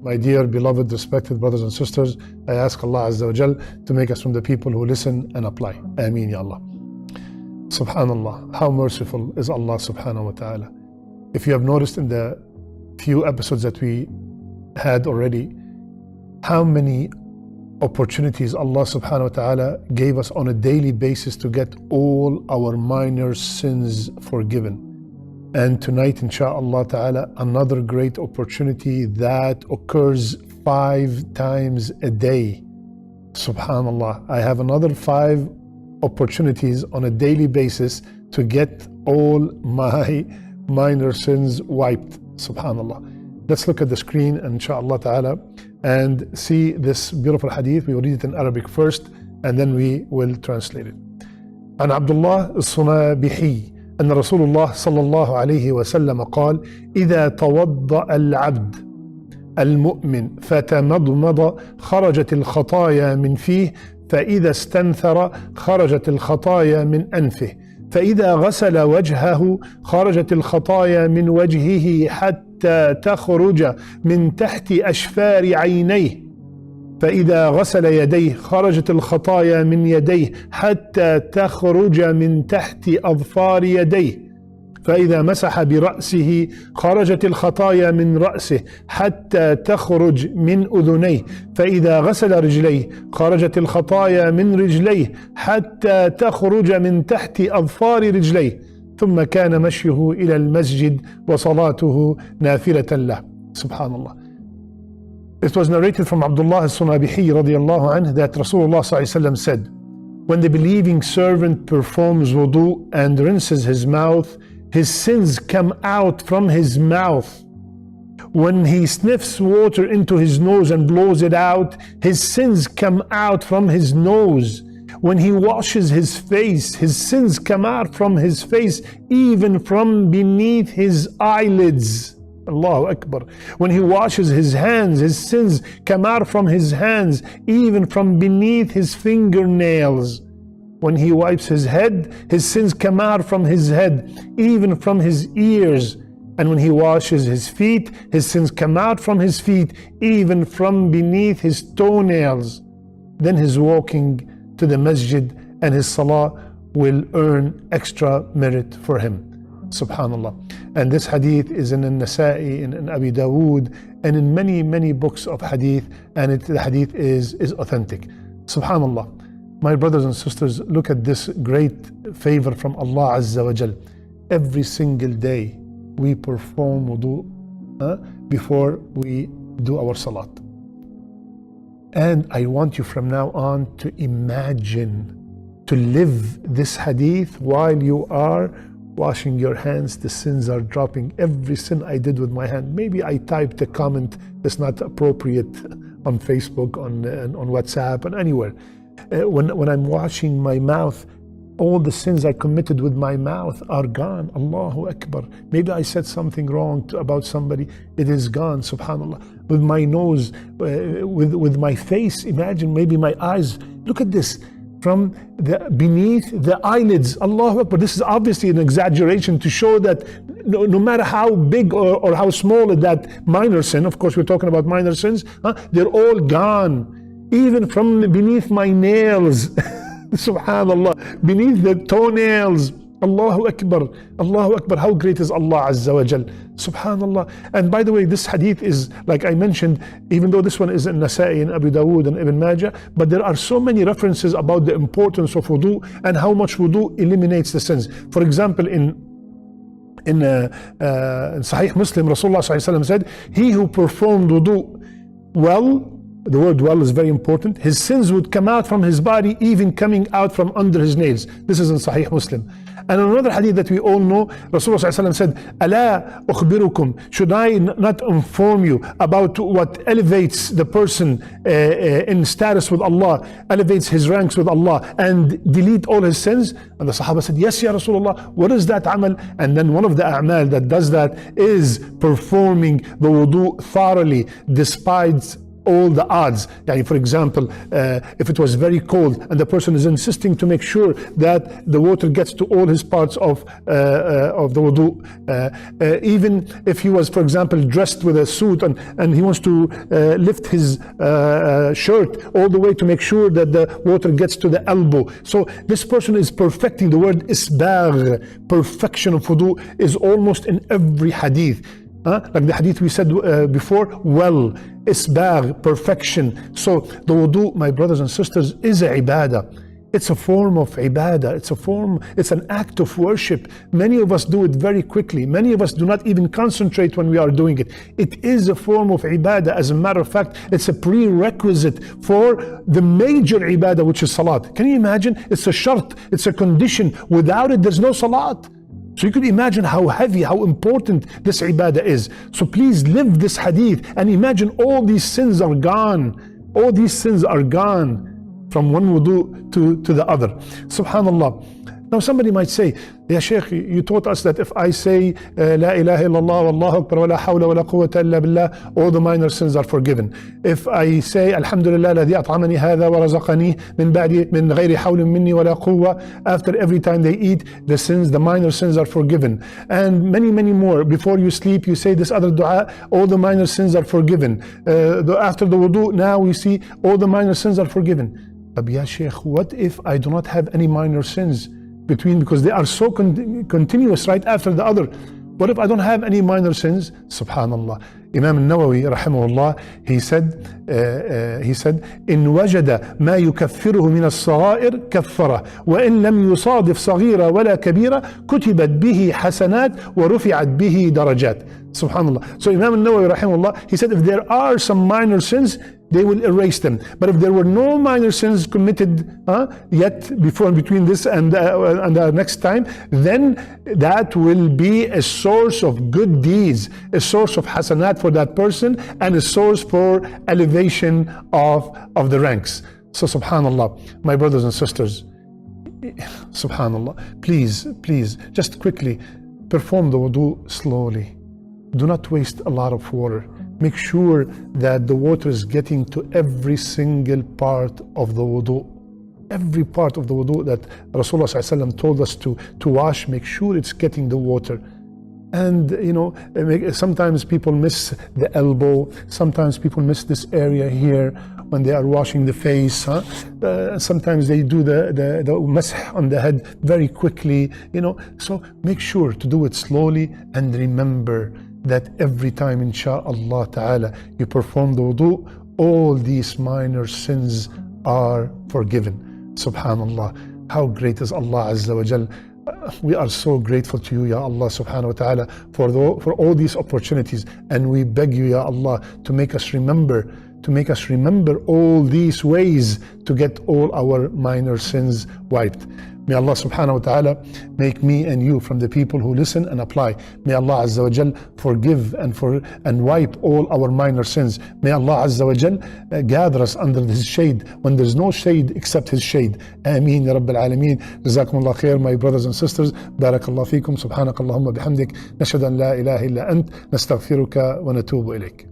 My dear, beloved, respected brothers and sisters, I ask Allah Azza wa Jal to make us from the people who listen and apply. Ameen, Ya Allah. SubhanAllah, how merciful is Allah subhanahu wa ta'ala. If you have noticed in the few episodes that we had already, how many opportunities Allah subhanahu wa ta'ala gave us on a daily basis to get all our minor sins forgiven. And tonight, insha'Allah ta'ala, another great opportunity that occurs 5 times a day. SubhanAllah, I have another 5 opportunities on a daily basis to get all my minor sins wiped. SubhanAllah. Let's look at the screen, insha'Allah ta'ala, and see this beautiful hadith. We will read it in Arabic first, and then we will translate it. عن عبد الله الصنابحي أن رسول الله صلى الله عليه وسلم قال: إذا توضأ العبد المؤمن فتمضمض خرجت الخطايا من فيه، فإذا استنثر خرجت الخطايا من أنفه، فإذا غسل وجهه خرجت الخطايا من وجهه حتى تخرج من تحت أشفار عينيه، فإذا غسل يديه خرجت الخطايا من يديه حتى تخرج من تحت أظفار يديه، فإذا مسح برأسه خرجت الخطايا من رأسه حتى تخرج من أذنيه، فإذا غسل رجليه خرجت الخطايا من رجليه حتى تخرج من تحت أظفار رجليه، ثم كان مشيه إلى المسجد وصلاته نافلة له. SubhanAllah. It was narrated from Abdullah al-Sunabihi radiyallahu anhu that Rasulullah sallallahu alaihi wasallam said, when the believing servant performs wudu and rinses his mouth, his sins come out from his mouth. When he sniffs water into his nose and blows it out, his sins come out from his nose. When he washes his face, his sins come out from his face, even from beneath his eyelids. Allahu Akbar. When he washes his hands, his sins come out from his hands, even from beneath his fingernails. When he wipes his head, his sins come out from his head, even from his ears. And when he washes his feet, his sins come out from his feet, even from beneath his toenails. Then his walking to the masjid and his salah will earn extra merit for him. SubhanAllah. And this hadith is in Nasa'i, in Abi Dawood, and in many books of hadith, and the hadith is authentic. SubhanAllah. My brothers and sisters, look at this great favor from Allah Azza wa Jal. Every single day we perform wudu before we do our salat. And I want you from now on to imagine, to live this hadith while you are washing your hands. The sins are dropping. Every sin I did with my hand. Maybe I typed a comment that's not appropriate on Facebook, on WhatsApp, and anywhere. When I'm washing my mouth, all the sins I committed with my mouth are gone. Allahu Akbar. Maybe I said something wrong about somebody. It is gone. SubhanAllah. With my nose, with my face, imagine maybe my eyes. Look at this. From beneath the eyelids. Allahu Akbar. This is obviously an exaggeration to show that no matter how big or how small that minor sin, of course we're talking about minor sins, they're all gone. Even from beneath my nails. SubhanAllah. Beneath the toenails. Allahu Akbar. Allahu Akbar. How great is Allah Azza wa Jal. SubhanAllah. And by the way, this hadith is, like I mentioned, even though this one is in Nasa'i and Abu Dawood and Ibn Majah, but there are so many references about the importance of wudu and how much wudu eliminates the sins. For example, in Sahih Muslim, Rasulullah sallallahu alaihi wasallam said, he who performed wudu well, the word well is very important, his sins would come out from his body, even coming out from under his nails. This is in Sahih Muslim. And another hadith that we all know, Rasulullah ﷺ said, Ala ukhbirukum, should I not inform you about what elevates the person in status with Allah, elevates his ranks with Allah, and delete all his sins? And the Sahaba said, yes, Ya Rasulullah, what is that amal? And then one of the a'mal that does that is performing the wudu thoroughly, despite all the odds. Yani for example, if it was very cold and the person is insisting to make sure that the water gets to all his parts of the wudu, even if he was, for example, dressed with a suit and he wants to lift his shirt all the way to make sure that the water gets to the elbow. So this person is perfecting. The word isbagh, perfection of wudu, is almost in every hadith. Like the hadith we said before, well, isbagh, perfection. So the wudu, my brothers and sisters, is a ibadah. It's a form of ibadah. It's an act of worship. Many of us do it very quickly. Many of us do not even concentrate when we are doing it. It is a form of ibadah. As a matter of fact, it's a prerequisite for the major ibadah, which is salat. Can you imagine? It's a shart, it's a condition. Without it, there's no salat. So you could imagine how heavy, how important this ibadah is. So please live this hadith and imagine all these sins are gone. All these sins are gone from one wudu to the other. SubhanAllah. Now somebody might say, Ya Shaykh, you taught us that if I say La ilaha illallah wallahu akbar wa la hawla wa la quwwata illa billah, all the minor sins are forgiven. If I say Alhamdulillah alladhi at'amani hadha wa razaqani min ba'di min ghayri hawlin minni wa la quwwa, after every time they eat, the minor sins are forgiven. And many, many more. Before you sleep, you say this other dua, all the minor sins are forgiven. After the wudu, now we see all the minor sins are forgiven. But Ya Shaykh, what if I do not have any minor sins between, because they are so continuous right after the other? What if I don't have any minor sins? SubhanAllah. Imam al-Nawawi rahimahullah, he said, إن وجد ما يكفره من الصغائر كفره وإن لم يصادف صغيرة ولا كبيرة كتبت به حسنات ورفعت به درجات. SubhanAllah. So Imam al-Nawawi rahimahullah, he said if there are some minor sins, they will erase them. But if there were no minor sins committed yet between this and the next time, then that will be a source of good deeds, a source of hasanat for that person, and a source for elevation of the ranks. So SubhanAllah, my brothers and sisters, SubhanAllah, please, just quickly perform the wudu slowly. Do not waste a lot of water. Make sure that the water is getting to every single part of the wudu. Every part of the wudu that Rasulullah ﷺ told us to wash, make sure it's getting the water. And sometimes people miss the elbow, sometimes people miss this area here when they are washing the face. Sometimes they do the masah on the head very quickly. So make sure to do it slowly, and remember that every time, insha'Allah ta'ala, you perform the wudu, all these minor sins are forgiven. SubhanAllah. How great is Allah Azza wa Jal. We are so grateful to you, Ya Allah subhanahu wa ta'ala, for all these opportunities. And we beg you, Ya Allah, to make us remember all these ways to get all our minor sins wiped. May Allah subhanahu wa ta'ala make me and you from the people who listen and apply. May Allah Azza wa Jal forgive and wipe all our minor sins. May Allah Azza wa Jal gather us under His shade when there's no shade except His shade. Ameen ya Rabbil Alameen. Jazakumullah khair, my brothers and sisters. Barakallah feekum. Subhanakallahumma bihamdik. Nashhadu an la ilaha illa ant. Nastaghfiruka wa natubu ilayk.